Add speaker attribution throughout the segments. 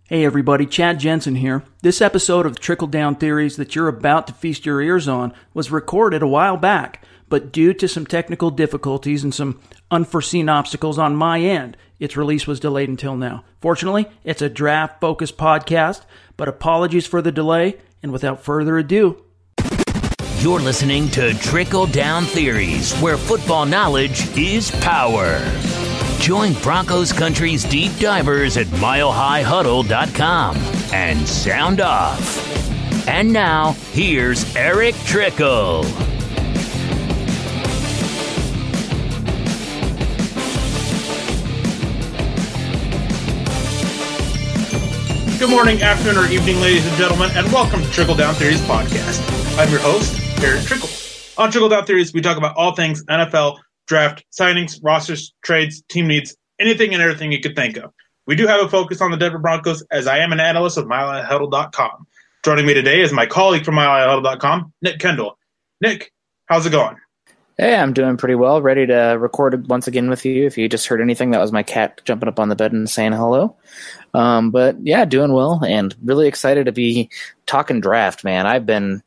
Speaker 1: Hey everybody, Chad Jensen here. This episode of Trickle Down Theories that you're about to feast your ears on was recorded a while back, but due to some technical difficulties and some unforeseen obstacles on my end, its release was delayed until now. Fortunately, it's a draft-focused podcast, but apologies for the delay, and without further ado...
Speaker 2: You're listening to Trickle Down Theories, where football knowledge is power. Join Broncos Country's deep divers at milehighhuddle.com and sound off. And now, here's Erick Trickel.
Speaker 3: Good morning, afternoon, or evening, ladies and gentlemen, and welcome to Trickle Down Theories podcast. I'm your host, Erick Trickel. On Trickle Down Theories, we talk about all things NFL, draft, signings, rosters, trades, team needs, anything and everything you could think of. We do have a focus on the Denver Broncos, as I am an analyst of milehighhuddle.com. Joining me today is my colleague from milehighhuddle.com, Nick Kendell. Nick, how's it going?
Speaker 4: Hey, I'm doing pretty well. Ready to record once again with you. If you just heard anything, that was my cat jumping up on the bed and saying hello. But yeah, doing well and really excited to be talking draft, man. I've been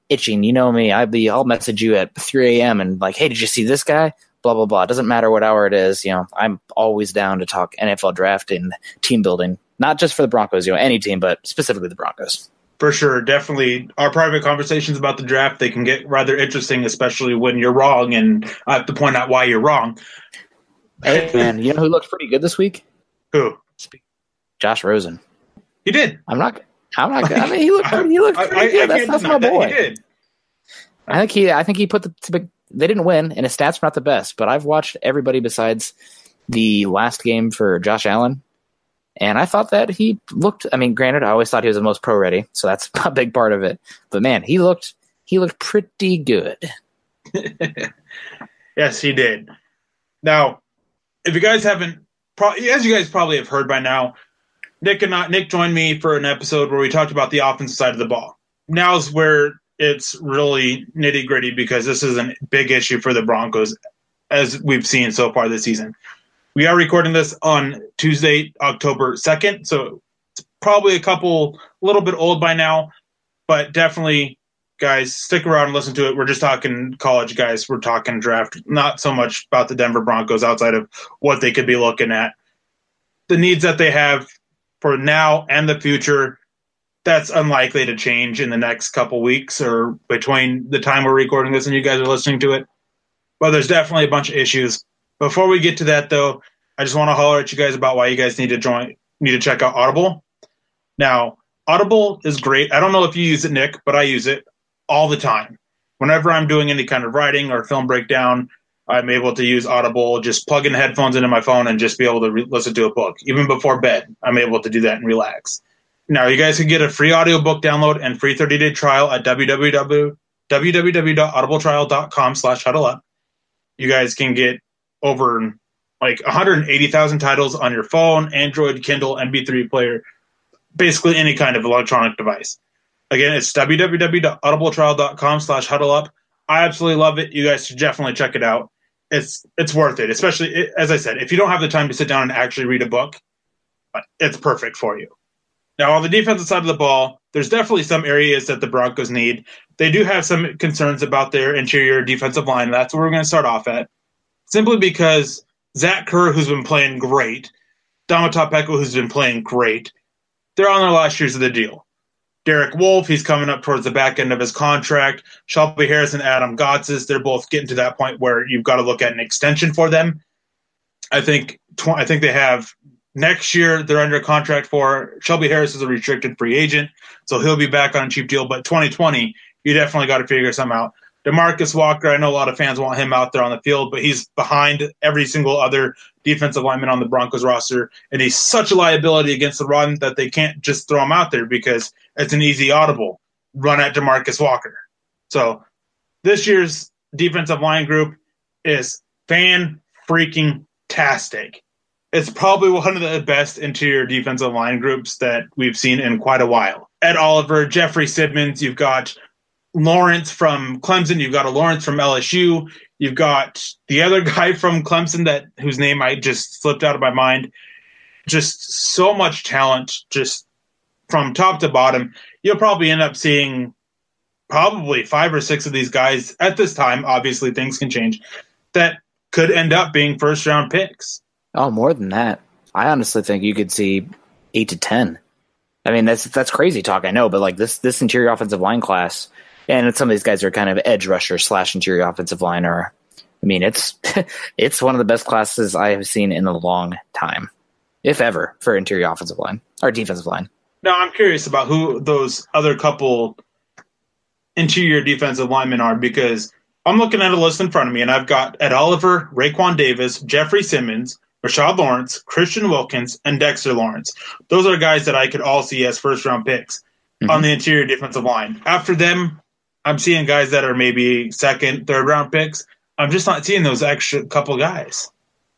Speaker 4: itching. You know me. I'll message you at 3 a.m. and like, hey, did you see this guy? Blah, blah, blah. It doesn't matter what hour it is. You know, I'm always down to talk NFL draft and team building, not just for the Broncos, any team, but specifically the Broncos.
Speaker 3: For sure. Definitely. Our private conversations about the draft, they can get rather interesting, especially when you're wrong and I have to point out why you're wrong.
Speaker 4: Hey, man, you know who looked pretty good this week?
Speaker 3: Who?
Speaker 4: Josh Rosen.
Speaker 3: He did.
Speaker 4: I mean, he looked pretty good. That's my boy.
Speaker 3: He did.
Speaker 4: I think he put they didn't win, and his stats were not the best, but I've watched everybody besides the last game for Josh Allen, and I thought that he looked, I mean, granted, I always thought he was the most pro-ready, so that's a big part of it. But, man, he looked pretty good.
Speaker 3: Yes, he did. Now, if you guys haven't, as you guys probably have heard by now, Nick joined me for an episode where we talked about the offensive side of the ball. Now's where it's really nitty-gritty because this is a big issue for the Broncos, as we've seen so far this season. We are recording this on Tuesday, October 2nd, so it's probably a little bit old by now, but definitely, guys, stick around and listen to it. We're just talking college, guys. We're talking draft, not so much about the Denver Broncos outside of what they could be looking at. The needs that they have for now and the future, that's unlikely to change in the next couple weeks or between the time we're recording this and you guys are listening to it. But there's definitely a bunch of issues. Before we get to that, though, I just want to holler at you guys about why you guys need to check out Audible. Now, Audible is great. I don't know if you use it, Nick, but I use it all the time. Whenever I'm doing any kind of writing or film breakdown, I'm able to use Audible, just plug in headphones into my phone and just be able to listen to a book. Even before bed, I'm able to do that and relax. Now, you guys can get a free audiobook download and free 30-day trial at www.audibletrial.com/huddleup. You guys can get over like 180,000 titles on your phone, Android, Kindle, MP3 player, basically any kind of electronic device. Again, it's www.audibletrial.com/huddleup. I absolutely love it. You guys should definitely check it out. It's worth it, especially, as I said, if you don't have the time to sit down and actually read a book, it's perfect for you. Now, on the defensive side of the ball, there's definitely some areas that the Broncos need. They do have some concerns about their interior defensive line. That's where we're going to start off at. Simply because Zach Kerr, who's been playing great, Domata Peko, who's been playing great, they're on their last years of the deal. Derek Wolfe, he's coming up towards the back end of his contract. Shelby Harris and Adam Gotsis, they're both getting to that point where you've got to look at an extension for them. I think they have next year they're under contract for. Shelby Harris is a restricted free agent, so he'll be back on a cheap deal. But 2020, you definitely got to figure something out. DeMarcus Walker, I know a lot of fans want him out there on the field, but he's behind every single other defensive lineman on the Broncos roster, and he's such a liability against the run that they can't just throw him out there because it's an easy audible run at DeMarcus Walker. So this year's defensive line group is fan-freaking-tastic. It's probably one of the best interior defensive line groups that we've seen in quite a while. Ed Oliver, Jeffrey Simmons, you've got Lawrence from Clemson, you've got a Lawrence from LSU, you've got the other guy from Clemson whose name I just slipped out of my mind. just so much talent, just from top to bottom. You'll probably end up seeing probably 5 or 6 of these guys at this time. Obviously, things can change. That could end up being first-round picks.
Speaker 4: Oh, more than that. I honestly think you could see 8 to 10. I mean, that's crazy talk, I know, but like this interior offensive line class, and some of these guys are kind of edge rushers / interior offensive line. I mean, it's it's one of the best classes I have seen in a long time, if ever, for interior offensive line or defensive line.
Speaker 3: Now, I'm curious about who those other couple interior defensive linemen are, because I'm looking at a list in front of me, and I've got Ed Oliver, Raekwon Davis, Jeffrey Simmons, Rashad Lawrence, Christian Wilkins, and Dexter Lawrence. Those are guys that I could all see as first-round picks on the interior defensive line. After them, I'm seeing guys that are maybe second, third-round picks. I'm just not seeing those extra couple guys.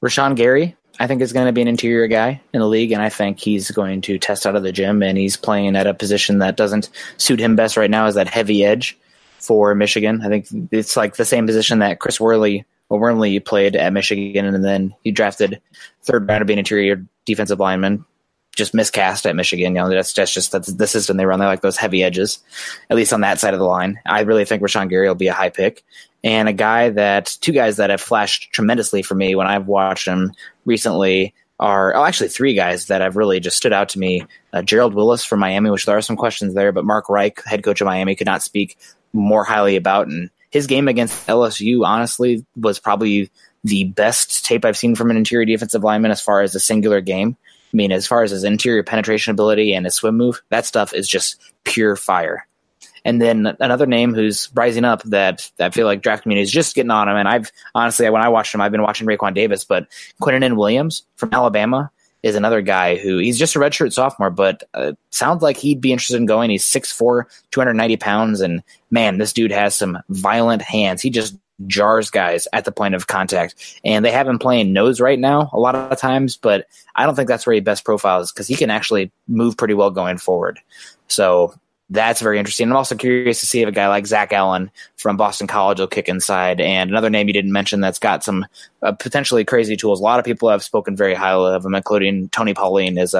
Speaker 4: Rashawn Gary, I think, is going to be an interior guy in the league, and I think he's going to test out of the gym, and he's playing at a position that doesn't suit him best right now, is that heavy edge for Michigan. I think it's like the same position that Chris Wormley played at Michigan, and then he drafted third round to be an interior defensive lineman. Just miscast at Michigan. That's the system they run. They like those heavy edges, at least on that side of the line. I really think Rashawn Gary will be a high pick. And two guys that have flashed tremendously for me when I've watched them recently are actually 3 guys that have really just stood out to me. Gerald Willis from Miami, which there are some questions there, but Mark Reich, head coach of Miami, could not speak more highly about. And his game against LSU, honestly, was probably the best tape I've seen from an interior defensive lineman as far as a singular game. I mean, as far as his interior penetration ability and his swim move, that stuff is just pure fire. And then another name who's rising up that I feel like draft community is just getting on him. And I've honestly, when I watched him, I've been watching Raekwon Davis, but Quinnen Williams from Alabama is another guy who he's just a redshirt sophomore, but sounds like he'd be interested in going. He's 6'4", 290 pounds. And man, this dude has some violent hands. He just jars guys at the point of contact, and they have him playing nose right now a lot of times, but I don't think that's where he best profiles, because he can actually move pretty well going forward. So that's very interesting. I'm also curious to see if a guy like Zach Allen from Boston College will kick inside. And another name you didn't mention that's got some potentially crazy tools. A lot of people have spoken very highly of him, including Tony Pauline, is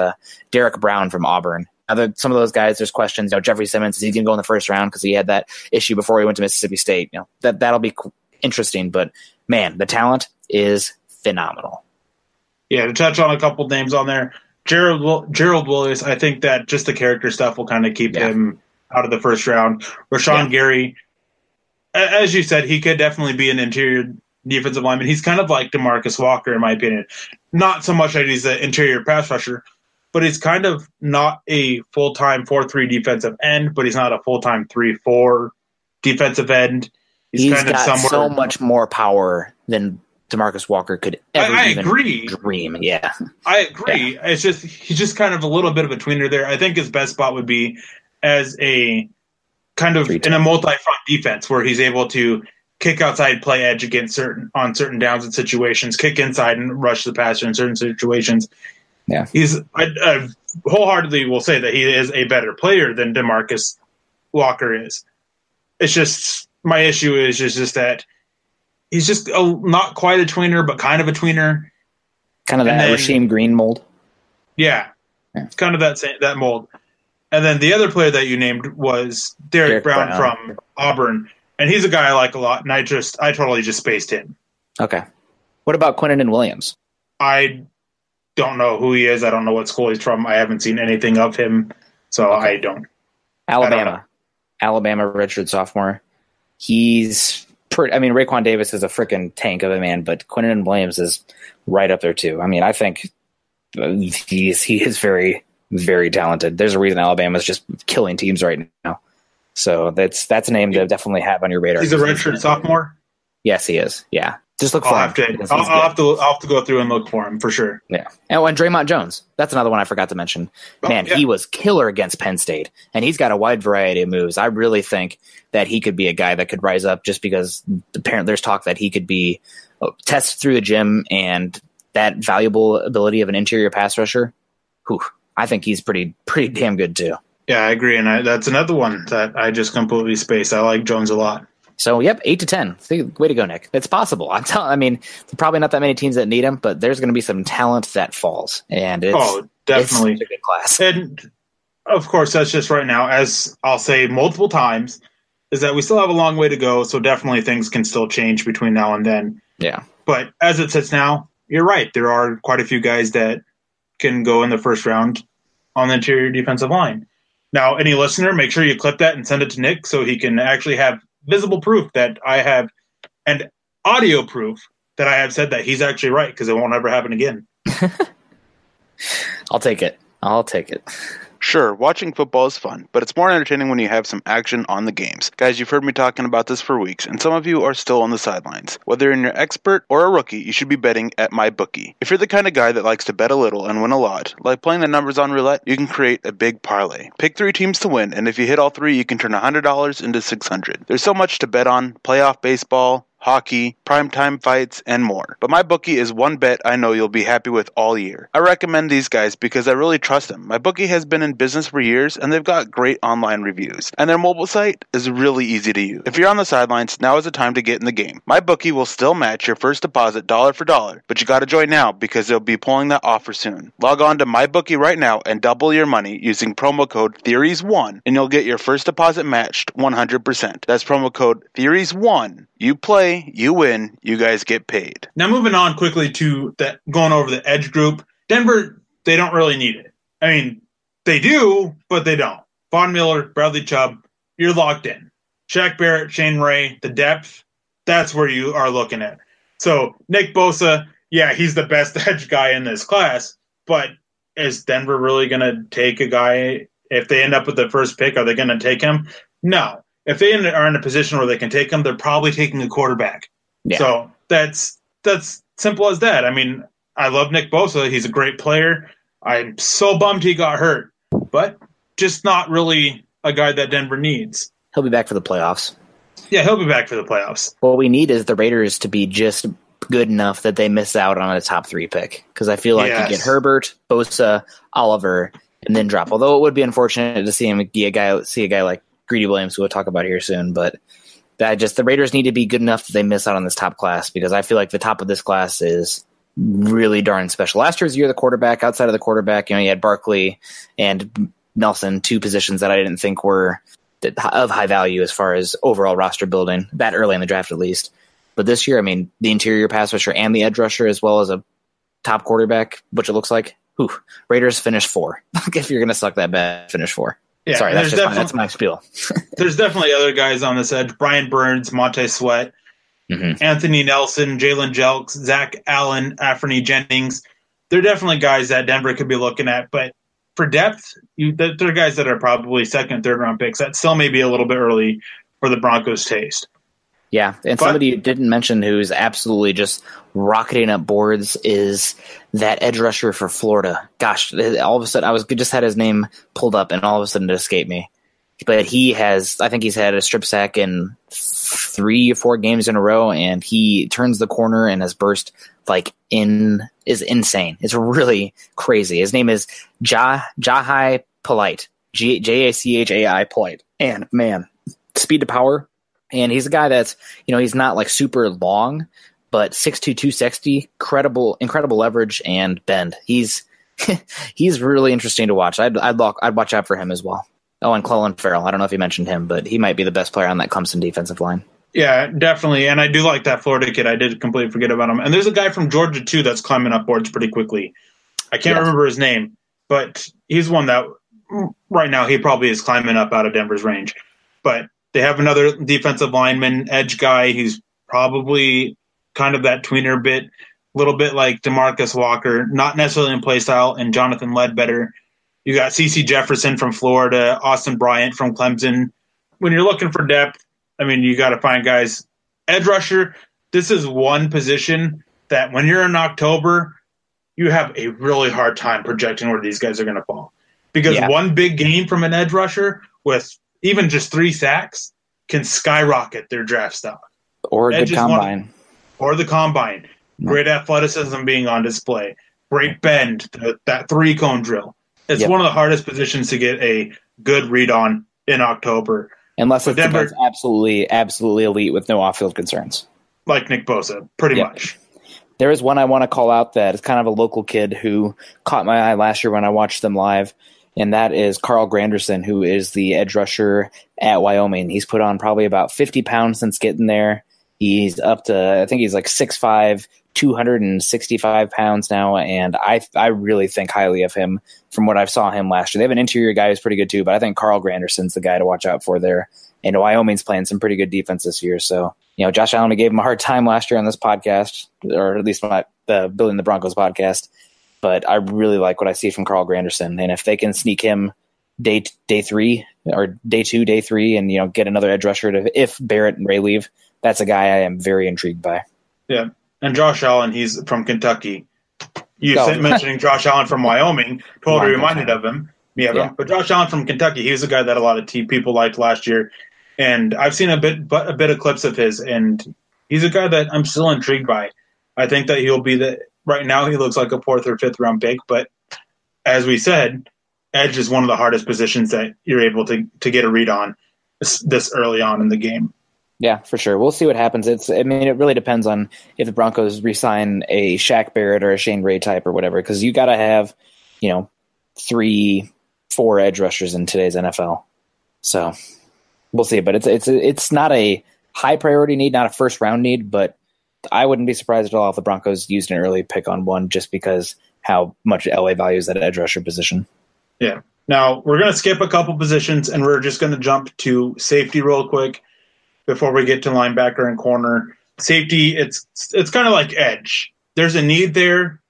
Speaker 4: Derek Brown from Auburn. Some of those guys, there's questions. Jeffrey Simmons, is he going to go in the first round because he had that issue before he went to Mississippi State? That'll be interesting, but man, the talent is phenomenal.
Speaker 3: Yeah, to touch on a couple names on there, Gerald Willis, I think that just the character stuff will kind of keep him out of the first round. Rashawn Gary, as you said, he could definitely be an interior defensive lineman. He's kind of like DeMarcus Walker, in my opinion. Not so much that he's an interior pass rusher, but he's kind of not a full-time 4-3 defensive end, but he's not a full-time 3-4 defensive end.
Speaker 4: He's kind got so much more power than DeMarcus Walker could ever dream. Yeah,
Speaker 3: I agree. Yeah. It's just he's just kind of a little bit of a tweener there. I think his best spot would be as a kind of in a multi-front defense where he's able to kick outside, play edge against certain downs and situations, kick inside and rush the passer in certain situations.
Speaker 4: Yeah,
Speaker 3: I wholeheartedly will say that he is a better player than DeMarcus Walker is. It's just my issue is just that he's just not quite a tweener, but kind of a tweener.
Speaker 4: Kind of that Rasheem Green mold.
Speaker 3: Yeah, it's kind of that mold. And then the other player that you named was Derek Brown from Auburn, and he's a guy I like a lot, and I totally just spaced him.
Speaker 4: Okay. What about Quinnen Williams?
Speaker 3: I don't know who he is. I don't know what school he's from. I haven't seen anything of him, so okay. I don't.
Speaker 4: Alabama redshirt sophomore. He's Raekwon Davis is a freaking tank of a man, but Quinnen Williams is right up there too. I mean, I think he is very, very talented. There's a reason Alabama's just killing teams right now. So that's a name to definitely have on your radar.
Speaker 3: He's a redshirt sophomore?
Speaker 4: Yes, he is. Yeah. Just look for him.
Speaker 3: I'll have to go through and look for him for sure.
Speaker 4: Yeah. And Draymond Jones. That's another one I forgot to mention. He was killer against Penn State, and he's got a wide variety of moves. I really think that he could be a guy that could rise up just because apparently there's talk that he could be tested through the gym, and that valuable ability of an interior pass rusher. I think he's pretty damn good too.
Speaker 3: Yeah, I agree. And that's another one that I just completely spaced. I like Jones a lot.
Speaker 4: So, yep, 8 to 10. Way to go, Nick. It's possible. I mean, there's probably not that many teams that need him, but there's going to be some talent that falls. And
Speaker 3: definitely.
Speaker 4: It's a good class.
Speaker 3: And, of course, that's just right now, as I'll say multiple times, is that we still have a long way to go, so definitely things can still change between now and then.
Speaker 4: Yeah.
Speaker 3: But as it sits now, you're right. There are quite a few guys that can go in the first round on the interior defensive line. Now, any listener, make sure you clip that and send it to Nick so he can actually have visible proof that I have, and audio proof that I have said that he's actually right, because it won't ever happen again.
Speaker 4: I'll take it.
Speaker 5: Sure, watching football is fun, but it's more entertaining when you have some action on the games. Guys, you've heard me talking about this for weeks, and some of you are still on the sidelines. Whether you're an expert or a rookie, you should be betting at MyBookie. If you're the kind of guy that likes to bet a little and win a lot, like playing the numbers on roulette, you can create a big parlay. Pick 3 teams to win, and if you hit all 3, you can turn $100 into $600. There's so much to bet on: playoff baseball, hockey, primetime fights, and more. But MyBookie is one bet I know you'll be happy with all year. I recommend these guys because I really trust them. MyBookie has been in business for years, and they've got great online reviews. And their mobile site is really easy to use. If you're on the sidelines, now is the time to get in the game. MyBookie will still match your first deposit dollar for dollar, but you gotta join now because they'll be pulling that offer soon. Log on to MyBookie right now and double your money using promo code Theories1, and you'll get your first deposit matched 100%. That's promo code Theories1. You play, you win, you guys get paid.
Speaker 3: Now, moving on quickly to that, going over the edge group. Denver, they don't really need it. I mean, they do, but they don't. Von Miller, Bradley Chubb, you're locked in. Shaq Barrett, Shane Ray, the depth, that's where you are looking at. So, Nick Bosa, yeah, he's the best edge guy in this class, but is Denver really going to take a guy? If they end up with the first pick, are they going to take him? No. If they are in a position where they can take him, they're probably taking a quarterback. Yeah. So that's simple as that. I mean, I love Nick Bosa. He's a great player. I'm so bummed he got hurt, but just not really a guy that Denver needs.
Speaker 4: He'll be back for the playoffs.
Speaker 3: Yeah, he'll be back for the playoffs.
Speaker 4: What we need is the Raiders to be just good enough that they miss out on a top 3 pick. Because I feel like you get Herbert, Bosa, Oliver, and then drop. Although it would be unfortunate to see a guy like Greedy Williams, who we'll talk about here soon, but the Raiders need to be good enough that they miss out on this top class, because I feel like the top of this class is really darn special. Last year's year, the quarterback, outside of the quarterback, you had Barkley and Nelson, 2 positions that I didn't think were of high value as far as overall roster building, that early in the draft at least. But this year, I mean, the interior pass rusher and the edge rusher, as well as a top quarterback, which it looks like, Raiders finish 4. If you're going to suck that bad, finish 4.
Speaker 3: Yeah,
Speaker 4: sorry, that's my spiel.
Speaker 3: There's definitely other guys on this edge: Brian Burns, Montez Sweat, Anthony Nelson, Jalen Jelks, Zach Allen, Anthony Jennings. They're definitely guys that Denver could be looking at. But for depth, they're guys that are probably second, third round picks. That still may be a little bit early for the Broncos' taste.
Speaker 4: Yeah, and somebody you didn't mention who's absolutely just rocketing up boards is that edge rusher for Florida. Gosh, all of a sudden, just had his name pulled up, and all of a sudden it escaped me. But I think he's had a strip sack in 3 or 4 games in a row, and he turns the corner and has burst is insane. It's really crazy. His name is Jahai Polite, Jachai Polite, and man, speed to power. And he's a guy that's, he's not like super long, but 6'2", 260, incredible leverage and bend. He's really interesting to watch. I'd watch out for him as well. Oh, and Clelin Ferrell. I don't know if you mentioned him, but he might be the best player on that Clemson defensive line.
Speaker 3: Yeah, definitely. And I do like that Florida kid. I did completely forget about him. And there's a guy from Georgia, too, that's climbing up boards pretty quickly. I can't remember his name, but he's one that right now he probably is climbing up out of Denver's range. But they have another defensive lineman, edge guy. He's probably kind of that tweener bit, a little bit like DeMarcus Walker, not necessarily in play style, and Jonathan Ledbetter. You got CeCe Jefferson from Florida, Austin Bryant from Clemson. When you're looking for depth, I mean, you got to find guys. Edge rusher, this is one position that when you're in October, you have a really hard time projecting where these guys are going to fall. Because one big game from an edge rusher with even just 3 sacks can skyrocket their draft stock.
Speaker 4: Or a good combine.
Speaker 3: Or the combine. Great athleticism being on display. Great bend, that 3-cone drill. It's one of the hardest positions to get a good read on in October.
Speaker 4: unless it's Denver, absolutely elite with no off-field concerns.
Speaker 3: Like Nick Bosa, pretty much.
Speaker 4: There is one I want to call out that is kind of a local kid who caught my eye last year when I watched them live, and that is Carl Granderson, who is the edge rusher at Wyoming. He's put on probably about 50 pounds since getting there. He's up to, I think he's like 6'5", 265 pounds now, and I really think highly of him from what I saw him last year. They have an interior guy who's pretty good too, but I think Carl Granderson's the guy to watch out for there. And Wyoming's playing some pretty good defense this year, so Josh Allen, we gave him a hard time last year on this podcast, or at least the Building the Broncos podcast. But I really like what I see from Carl Granderson, and if they can sneak him day 3 or day 2, day 3, and get another edge rusher if Barrett and Ray leave, that's a guy I am very intrigued by.
Speaker 3: Yeah, and Josh Allen, he's from Kentucky. Mentioning Josh Allen from Wyoming totally reminded of him. Yeah, but Josh Allen from Kentucky, he was a guy that a lot of people liked last year. And I've seen a bit of clips of his, and he's a guy that I'm still intrigued by. I think that he'll be right now he looks like a 4th or 5th round pick, but as we said, edge is one of the hardest positions that you're able to get a read on this early on in the game.
Speaker 4: Yeah, for sure. We'll see what happens. It really depends on if the Broncos re-sign a Shaq Barrett or a Shane Ray type or whatever, because you got to have, 3-4 edge rushers in today's NFL. So we'll see, but it's not a high priority need, not a first round need, but I wouldn't be surprised at all if the Broncos used an early pick on one just because how much LA values that edge rusher position.
Speaker 3: Yeah. Now we're going to skip a couple positions and we're just going to jump to safety real quick before we get to linebacker and corner. Safety, it's kind of like edge. There's a need there.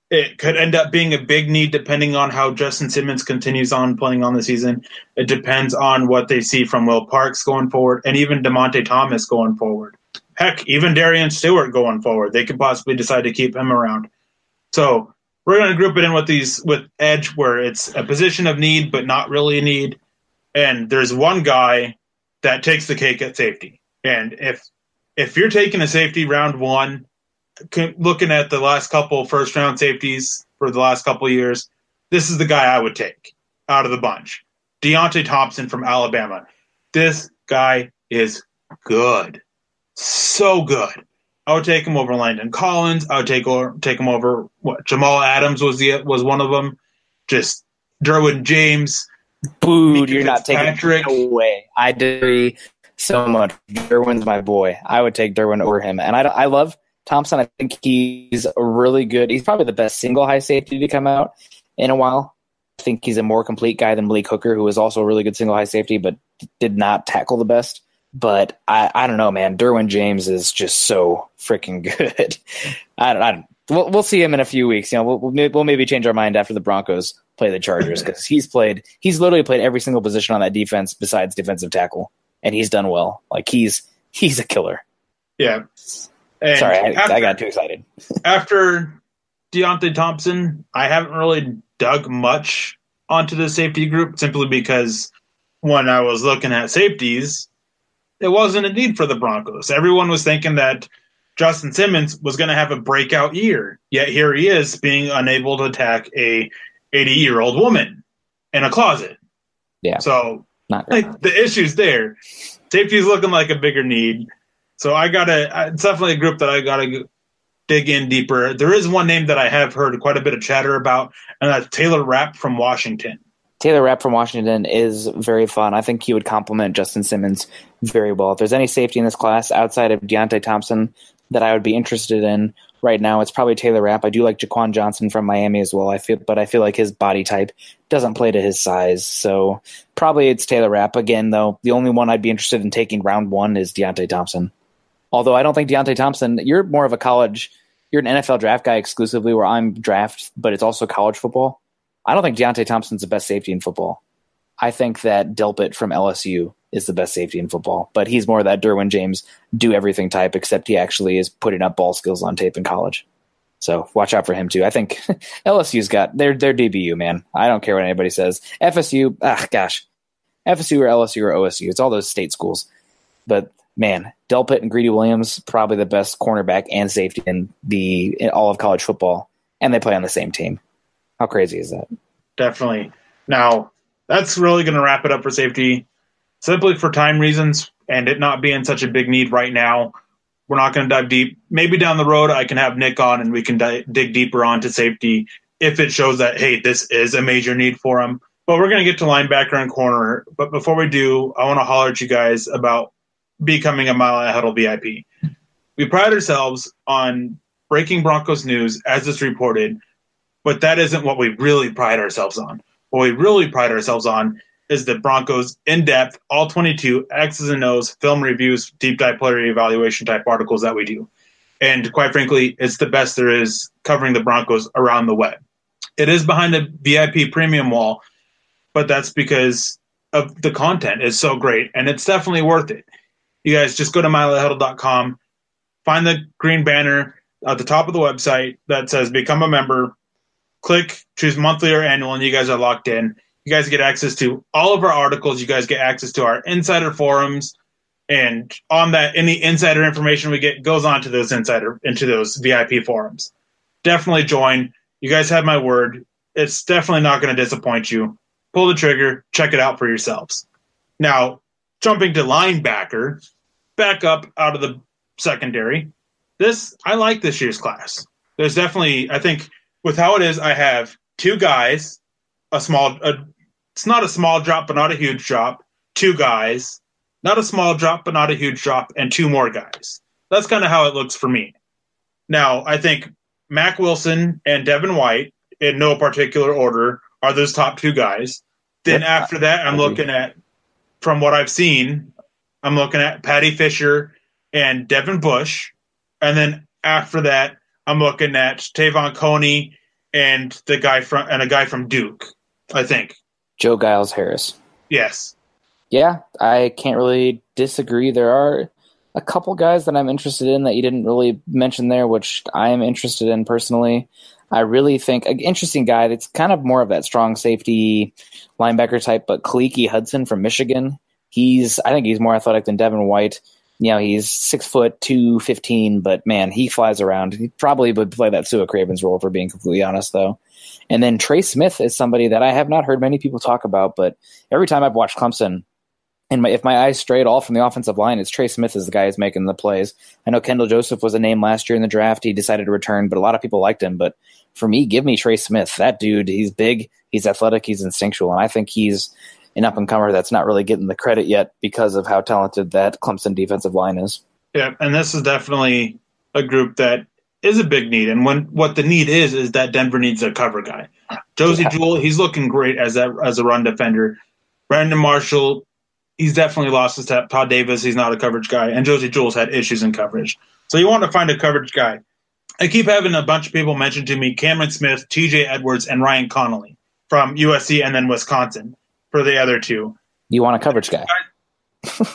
Speaker 3: It could end up being a big need depending on how Justin Simmons continues on playing on the season. It depends on what they see from Will Parks going forward and even DeMonte Thomas going forward. Heck, even Darian Stewart going forward. They could possibly decide to keep him around. So we're going to group it in with edge where it's a position of need but not really a need. And there's one guy that takes the cake at safety. And if you're taking a safety round 1, looking at the last couple first-round safeties for the last couple of years, this is the guy I would take out of the bunch. Deontay Thompson from Alabama. This guy is good. So good. I would take him over Landon Collins. I would take him over Jamal Adams was one of them. Just Derwin James.
Speaker 4: Boo, you're not taking it away. I agree so much. Derwin's my boy. I would take Derwin over him. And I love Thompson. I think he's a really good – he's probably the best single high safety to come out in a while. I think he's a more complete guy than Malik Hooker, who was also a really good single high safety but did not tackle the best. But I don't know, man. Derwin James is just so freaking good. We'll see him in a few weeks. We'll maybe change our mind after the Broncos play the Chargers because he's literally played every single position on that defense besides defensive tackle, and he's done well. Like he's a killer.
Speaker 3: Yeah.
Speaker 4: And sorry, I got too excited.
Speaker 3: After Deontay Thompson, I haven't really dug much onto the safety group simply because when I was looking at safeties, it wasn't a need for the Broncos. Everyone was thinking that Justin Simmons was going to have a breakout year, yet here he is being unable to attack a 80-year-old woman in a closet.
Speaker 4: Yeah.
Speaker 3: So the issue's there. Safety's looking like a bigger need. So it's definitely a group that I got to dig in deeper. There is one name that I have heard quite a bit of chatter about, and that's Taylor Rapp from Washington.
Speaker 4: Taylor Rapp from Washington is very fun. I think he would complement Justin Simmons very well. If there's any safety in this class outside of Deontay Thompson that I would be interested in right now, it's probably Taylor Rapp. I do like Jaquan Johnson from Miami as well. I feel like his body type doesn't play to his size. So probably it's Taylor Rapp. Again, though, the only one I'd be interested in taking round 1 is Deontay Thompson. Although I don't think Deontay Thompson, you're more of you're an NFL draft guy exclusively where I'm draft, but it's also college football. I don't think Deontay Thompson's the best safety in football. I think that Delpit from LSU is the best safety in football, but he's more of that Derwin James do-everything type, except he actually is putting up ball skills on tape in college. So watch out for him, too. I think LSU's got their DBU, man. I don't care what anybody says. FSU, FSU or LSU or OSU. It's all those state schools. But, man, Delpit and Greedy Williams, probably the best cornerback and safety in all of college football, and they play on the same team. How crazy is that?
Speaker 3: Definitely. Now, that's really going to wrap it up for safety. simply for time reasons and it not being such a big need right now. We're not going to dive deep. Maybe down the road I can have Nick on and we can dig deeper onto safety if it shows that, hey, this is a major need for him. But we're going to get to linebacker and corner. But before we do, I want to holler at you guys about becoming a Mile High Huddle VIP. We pride ourselves on breaking Broncos news as it's reported, but that isn't what we really pride ourselves on. What we really pride ourselves on is the Broncos in-depth, all 22 X's and O's, film reviews, deep dive player evaluation type articles that we do. And quite frankly, it's the best there is covering the Broncos around the web. It is behind a VIP premium wall, but that's because of the content is so great, and it's definitely worth it. You guys just go to milehighhuddle.com, find the green banner at the top of the website that says become a member, click, choose monthly or annual, and you guys are locked in. You guys get access to all of our articles. You guys get access to our insider forums. And on that, any insider information we get goes on to those into those VIP forums. Definitely join. You guys have my word. It's definitely not going to disappoint you. Pull the trigger. Check it out for yourselves. Now, jumping to linebacker, back up out of the secondary. I like this year's class. There's definitely, I think, with how it is, I have two guys, it's not a small drop, but not a huge drop. Two guys, not a small drop, but not a huge drop, and two more guys. That's kind of how it looks for me. Now, I think Mac Wilson and Devin White, in no particular order, are those top two guys. Then after that, I'm looking at, from what I've seen, I'm looking at Patty Fisher and Devin Bush. And then after that, I'm looking at Tavon Coney and a guy from Duke, I think.
Speaker 4: Joe Giles Harris.
Speaker 3: Yes.
Speaker 4: Yeah, I can't really disagree. There are a couple guys that I'm interested in that you didn't really mention there, which I am interested in personally. I really think an interesting guy that's kind of more of that strong safety linebacker type, but Khaliki Hudson from Michigan. I think he's more athletic than Devin White. You know, he's 6 foot 215, but man, he flies around. He probably would play that Sua Craven's role, for being completely honest, though. And then Trey Smith is somebody that I have not heard many people talk about, but every time I've watched Clemson, and if my eyes stray at all from the offensive line, it's Trey Smith is the guy who's making the plays. I know Kendall Joseph was a name last year in the draft. He decided to return, but a lot of people liked him. But for me, give me Trey Smith. That dude, he's big, he's athletic, he's instinctual, and I think he's an up-and-comer that's not really getting the credit yet because of how talented that Clemson defensive line is. Yeah,
Speaker 3: and this is definitely a group that is a big need. And what the need is that Denver needs a cover guy. Josie Jewell, he's looking great as a run defender. Brandon Marshall, he's definitely lost his step. Todd Davis, he's not a coverage guy. And Josie Jewell's had issues in coverage. So you want to find a coverage guy. I keep having a bunch of people mention to me Cameron Smith, TJ Edwards, and Ryan Connolly from USC and then Wisconsin for the other two.
Speaker 4: You want a coverage guy?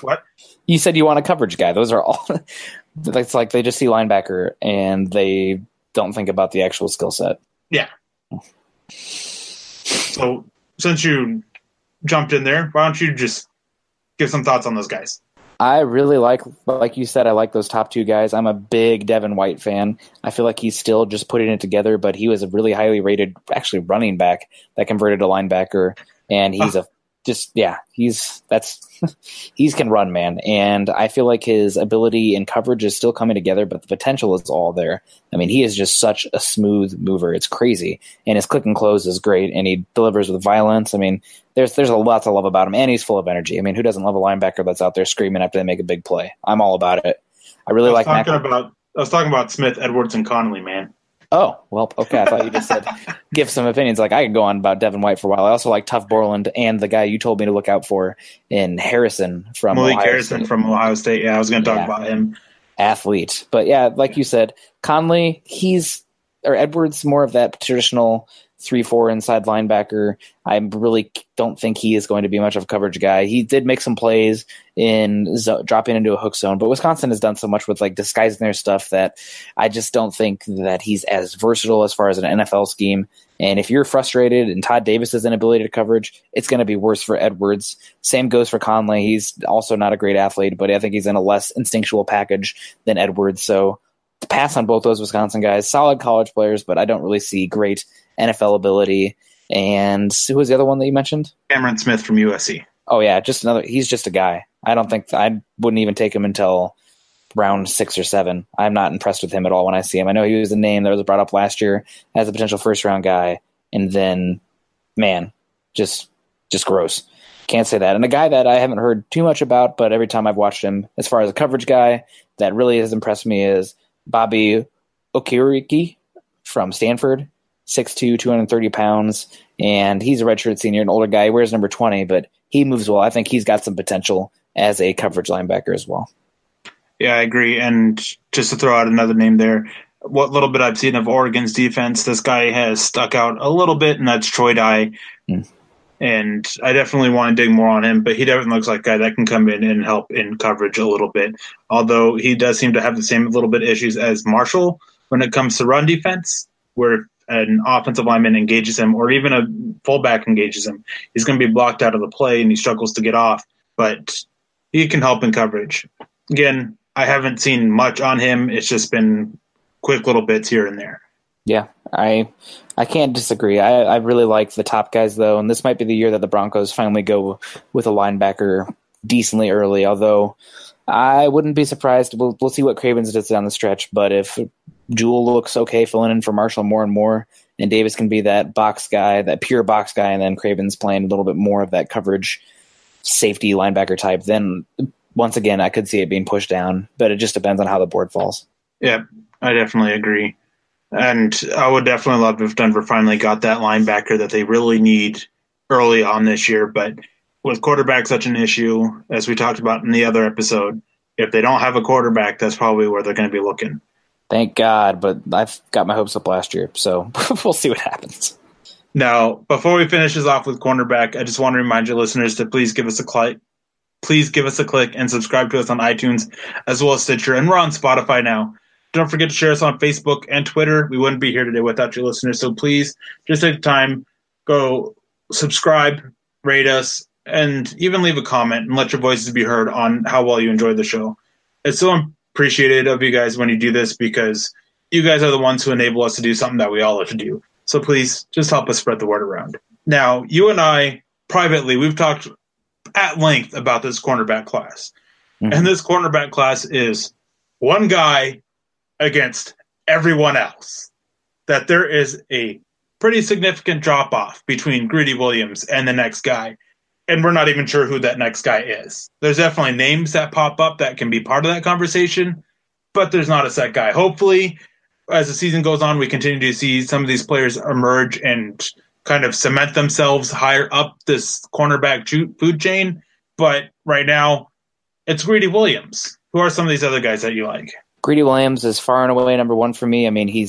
Speaker 3: What?
Speaker 4: You said you want a coverage guy. Those are all. It's like they just see linebacker and they don't think about the actual skill set.
Speaker 3: Yeah. So since you jumped in there, why don't you just give some thoughts on those guys?
Speaker 4: I really like you said, I like those top two guys. I'm a big Devin White fan. I feel like he's still just putting it together, but he was a really highly rated, actually, running back that converted to linebacker, and he's he can run, man. And I feel like his ability in coverage is still coming together, but the potential is all there. I mean, he is just such a smooth mover. It's crazy. And his click and close is great, and he delivers with violence. I mean, there's a lot to love about him, and he's full of energy. I mean, who doesn't love a linebacker that's out there screaming after they make a big play? I'm all about it. I was
Speaker 3: talking about Smith, Edwards, and Connolly, man.
Speaker 4: Oh, well, okay. I thought you just said give some opinions. Like, I could go on about Devin White for a while. I also like Tuff Borland and the guy you told me to look out for in Harrison from
Speaker 3: Malik
Speaker 4: Ohio
Speaker 3: Harrison
Speaker 4: State.
Speaker 3: From Ohio State. Yeah, I was going to talk about him.
Speaker 4: Athlete. But yeah, like you said, Conley, Edwards, more of that traditional 3-4 inside linebacker. I really don't think he is going to be much of a coverage guy. He did make some plays in dropping into a hook zone, but Wisconsin has done so much with like disguising their stuff that I just don't think that he's as versatile as far as an NFL scheme. And if you're frustrated and Todd Davis's inability to coverage, it's going to be worse for Edwards. Same goes for Conley. He's also not a great athlete, but I think he's in a less instinctual package than Edwards. So pass on both those Wisconsin guys. Solid college players, but I don't really see great NFL ability. And who was the other one that you mentioned?
Speaker 3: Cameron Smith from USC.
Speaker 4: Oh yeah, he's just a guy. I wouldn't even take him until round 6 or 7. I'm not impressed with him at all when I see him. I know he was a name that was brought up last year as a potential first round guy, and then, man, just gross. Can't say that. And a guy that I haven't heard too much about, but every time I've watched him, as far as a coverage guy, that really has impressed me is Bobby Okereke from Stanford, 6'2", 230 pounds, and he's a redshirt senior, an older guy. He wears number 20, but he moves well. I think he's got some potential as a coverage linebacker as well.
Speaker 3: Yeah, I agree. And just to throw out another name there, what little bit I've seen of Oregon's defense, this guy has stuck out a little bit, and that's Troy Dye. And I definitely want to dig more on him, but he definitely looks like a guy that can come in and help in coverage a little bit. Although he does seem to have the same little bit issues as Marshall when it comes to run defense, where an offensive lineman engages him or even a fullback engages him, he's going to be blocked out of the play and he struggles to get off. But he can help in coverage. Again, I haven't seen much on him. It's just been quick little bits here and there.
Speaker 4: Yeah, I can't disagree. I really like the top guys, though, and this might be the year that the Broncos finally go with a linebacker decently early, although I wouldn't be surprised. We'll see what Cravens does down the stretch, but if Jewell looks okay filling in for Marshall more and more, and Davis can be that box guy, that pure box guy, and then Cravens playing a little bit more of that coverage safety linebacker type, then once again, I could see it being pushed down, but it just depends on how the board falls.
Speaker 3: Yeah, I definitely agree. And I would definitely love if Denver finally got that linebacker that they really need early on this year. But with quarterback such an issue, as we talked about in the other episode, if they don't have a quarterback, that's probably where they're going to be looking.
Speaker 4: Thank God, but I've got my hopes up last year, so we'll see what happens.
Speaker 3: Now, before we finish this off with cornerback, I just want to remind your listeners to please give us a click. Please give us a click and subscribe to us on iTunes as well as Stitcher, and we're on Spotify now. Don't forget to share us on Facebook and Twitter. We wouldn't be here today without your listeners, so please just take the time, go subscribe, rate us, and even leave a comment and let your voices be heard on how well you enjoyed the show. It's so appreciated of you guys when you do this because you guys are the ones who enable us to do something that we all love to do. So please just help us spread the word around. Now, you and I, privately, we've talked at length about this cornerback class. Mm-hmm. And this cornerback class is one guy against everyone else. That there is a pretty significant drop-off between Greedy Williams and the next guy. And we're not even sure who that next guy is. There's definitely names that pop up that can be part of that conversation, but there's not a set guy. Hopefully, as the season goes on, we continue to see some of these players emerge and kind of cement themselves higher up this cornerback food chain. But right now, it's Greedy Williams. Who are some of these other guys that you like?
Speaker 4: Greedy Williams is far and away number one for me. I mean,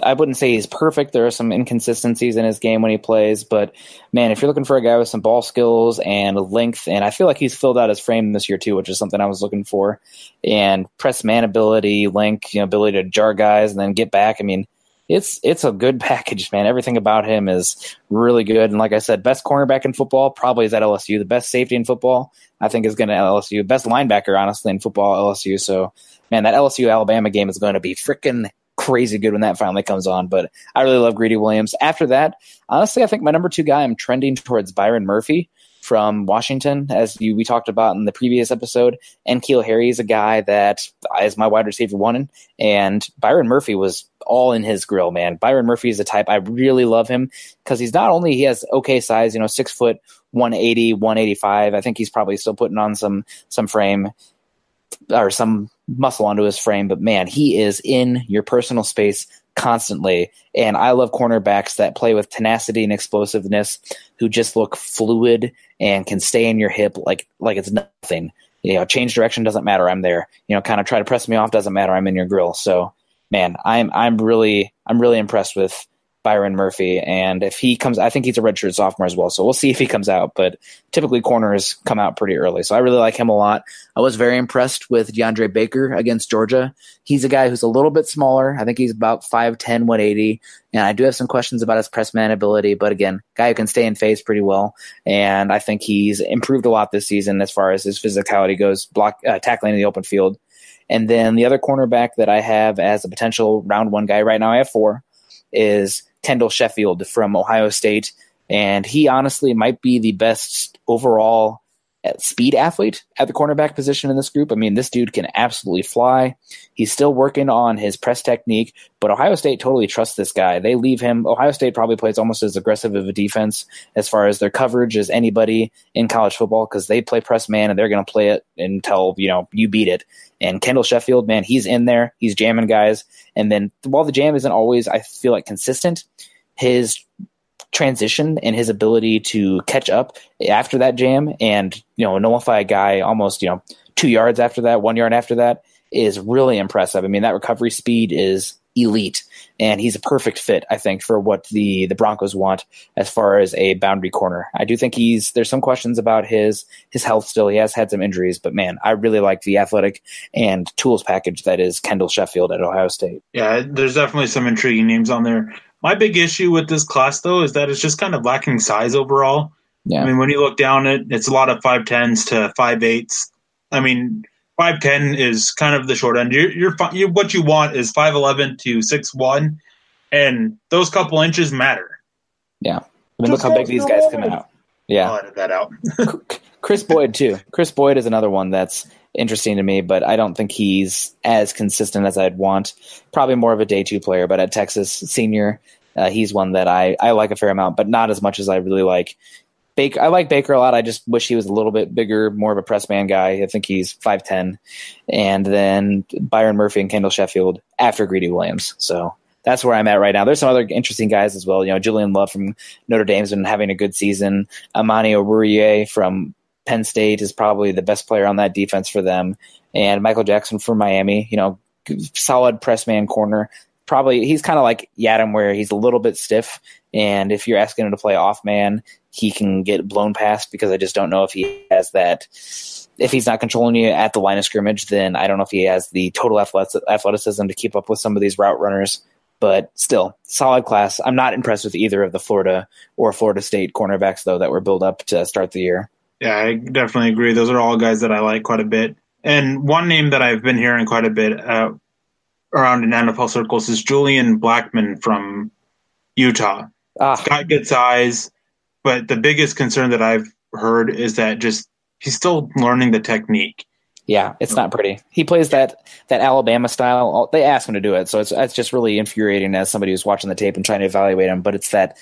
Speaker 4: I wouldn't say he's perfect. There are some inconsistencies in his game when he plays, but man, if you're looking for a guy with some ball skills and length, and I feel like he's filled out his frame this year too, which is something I was looking for, and press man ability, length, ability to jar guys and then get back. I mean, it's a good package, man. Everything about him is really good. And like I said, best cornerback in football probably is at LSU. The best safety in football, I think, is going to LSU. Best linebacker, honestly, in football, LSU. So, man, that LSU-Alabama game is going to be freaking crazy good when that finally comes on. But I really love Greedy Williams. After that, honestly, I think my number two guy, I'm trending towards Byron Murphy from Washington, as we talked about in the previous episode. And N'Keal Harry is a guy that is my wide receiver one, and Byron Murphy was all in his grill, man. Byron Murphy is a type. I really love him because he has okay size, 6 foot, 180, 185. I think he's probably still putting on some frame or some muscle onto his frame, but man, he is in your personal space constantly. And I love cornerbacks that play with tenacity and explosiveness, who just look fluid and can stay in your hip like it's nothing. Change direction doesn't matter. I'm there. Kind of try to press me off doesn't matter. I'm in your grill. So, man, I'm really impressed with Byron Murphy, and if he comes, I think he's a redshirt sophomore as well, so we'll see if he comes out, but typically corners come out pretty early, so I really like him a lot. I was very impressed with DeAndre Baker against Georgia. He's a guy who's a little bit smaller. I think he's about 5'10", 180, and I do have some questions about his press man ability, but again, guy who can stay in phase pretty well, and I think he's improved a lot this season as far as his physicality goes, tackling in the open field. And then the other cornerback that I have as a potential round one guy right now, I have 4, is Kendall Sheffield from Ohio State, and he honestly might be the best overall speed athlete at the cornerback position in this group. I mean, this dude can absolutely fly. He's still working on his press technique, but Ohio State totally trusts this guy. They leave him. Ohio State probably plays almost as aggressive of a defense as far as their coverage as anybody in college football, because they play press man and they're going to play it until, you beat it. And Kendall Sheffield, man, he's in there. He's jamming guys. And then while the jam isn't always, I feel like, consistent, his transition and his ability to catch up after that jam and, nullify a guy almost, 2 yards after that, 1 yard after that is really impressive. I mean, that recovery speed is elite, and he's a perfect fit, I think, for what the Broncos want as far as a boundary corner. I do think there's some questions about his health still. He has had some injuries, but man, I really like the athletic and tools package that is Kendall Sheffield at Ohio State.
Speaker 3: Yeah, there's definitely some intriguing names on there. My big issue with this class, though, is that it's just kind of lacking size overall.
Speaker 4: Yeah.
Speaker 3: I mean, when you look down it, it's a lot of 5'10s to 5'8s. I mean, 5'10 is kind of the short end. What you want is 5'11 to 6'1, and those couple inches matter.
Speaker 4: Yeah. I mean, look how big these guys come out. Yeah.
Speaker 3: I'll edit that out.
Speaker 4: Chris Boyd, too. Chris Boyd is another one that's interesting to me, but I don't think he's as consistent as I'd want. Probably more of a day two player, but at Texas senior, he's one that I like a fair amount, but not as much as I really like. Baker, I like Baker a lot. I just wish he was a little bit bigger, more of a press man guy. I think he's 5'10". And then Byron Murphy and Kendall Sheffield after Greedy Williams. So that's where I'm at right now. There's some other interesting guys as well. Julian Love from Notre Dame's been having a good season. Amani Oruye from Penn State is probably the best player on that defense for them. And Michael Jackson from Miami, solid press man corner. Probably he's kind of like Yadam, where he's a little bit stiff. And if you're asking him to play off man, he can get blown past, because I just don't know if he has that. If he's not controlling you at the line of scrimmage, then I don't know if he has the total athleticism to keep up with some of these route runners. But still, solid class. I'm not impressed with either of the Florida or Florida State cornerbacks, though, that were built up to start the year.
Speaker 3: Yeah, I definitely agree. Those are all guys that I like quite a bit. And one name that I've been hearing quite a bit around in NFL circles is Julian Blackmon from Utah. He's got good size, but the biggest concern that I've heard is that he's still learning the technique.
Speaker 4: Yeah, it's not pretty. He plays that Alabama style. They ask him to do it, so it's just really infuriating as somebody who's watching the tape and trying to evaluate him. But it's that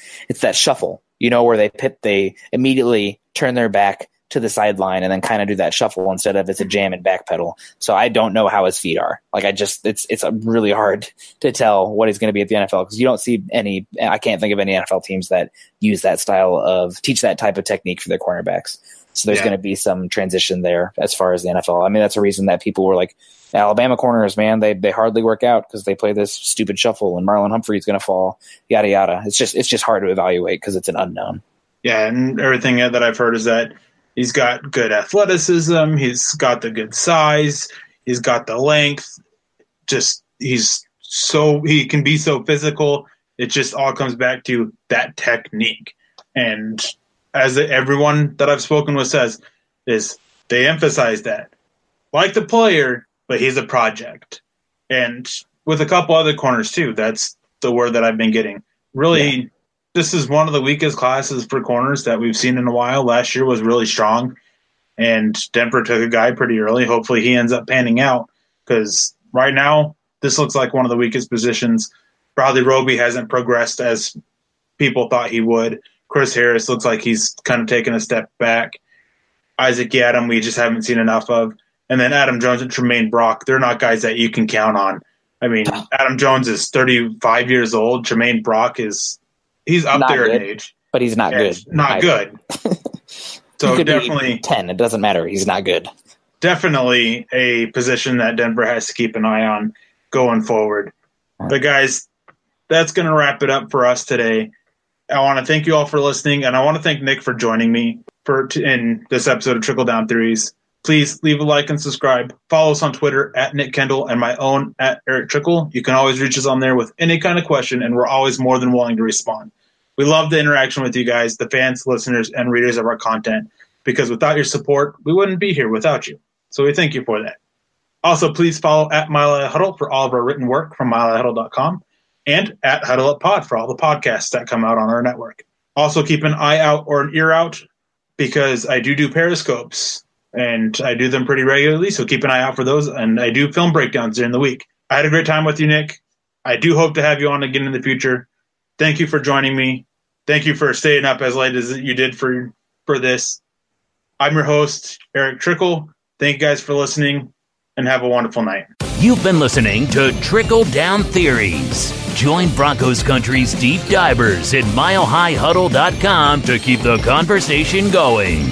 Speaker 4: shuffle, where they immediately turn their back to the sideline and then kind of do that shuffle instead of it's a jam and back pedal. So I don't know how his feet are. Like it's really hard to tell what he's going to be at the NFL, because you don't see any. I can't think of any NFL teams that use that style of teach that type of technique for their cornerbacks. So there's going to be some transition there as far as the NFL. I mean, that's a reason that people were like, Alabama corners, man, they hardly work out because they play this stupid shuffle and Marlon Humphrey's going to fall, yada, yada. It's just hard to evaluate because it's an unknown.
Speaker 3: Yeah, and everything that I've heard is that he's got good athleticism, he's got the good size, he's got the length. He can be so physical. It just all comes back to that technique. And as everyone that I've spoken with says, is they emphasize that. Like the player, but he's a project. And with a couple other corners too, that's the word that I've been getting. Really, This is one of the weakest classes for corners that we've seen in a while. Last year was really strong, and Denver took a guy pretty early. Hopefully he ends up panning out, because right now this looks like one of the weakest positions. Bradley Roby hasn't progressed as people thought he would. Chris Harris looks like he's kind of taken a step back. Isaac Yadam, we just haven't seen enough of. And then Adam Jones and Tremaine Brock, they're not guys that you can count on. I mean, Adam Jones is 35 years old. Tremaine Brock he's up
Speaker 4: not
Speaker 3: there
Speaker 4: good,
Speaker 3: in age.
Speaker 4: But he's not good.
Speaker 3: Not good. So
Speaker 4: he could
Speaker 3: definitely
Speaker 4: be 10. It doesn't matter. He's not good.
Speaker 3: Definitely a position that Denver has to keep an eye on going forward. But guys, that's going to wrap it up for us today. I want to thank you all for listening, and I want to thank Nick for joining me in this episode of Trickle Down Theories. Please leave a like and subscribe. Follow us on Twitter at Nick Kendell and my own at Erick Trickel. You can always reach us on there with any kind of question, and we're always more than willing to respond. We love the interaction with you guys, the fans, listeners, and readers of our content, because without your support, we wouldn't be here without you. So we thank you for that. Also, please follow at Mile High Huddle for all of our written work from milehighhuddle.com, and at Huddle Up Pod for all the podcasts that come out on our network. Also, keep an eye out or an ear out because I do Periscopes, and I do them pretty regularly, so keep an eye out for those. And I do film breakdowns during the week. I had a great time with you, Nick. I do hope to have you on again in the future. Thank you for joining me. Thank you for staying up as late as you did for this. I'm your host, Erick Trickel. Thank you guys for listening, and have a wonderful night.
Speaker 2: You've been listening to Trickle Down Theories. Join Broncos Country's deep divers at milehighhuddle.com to keep the conversation going.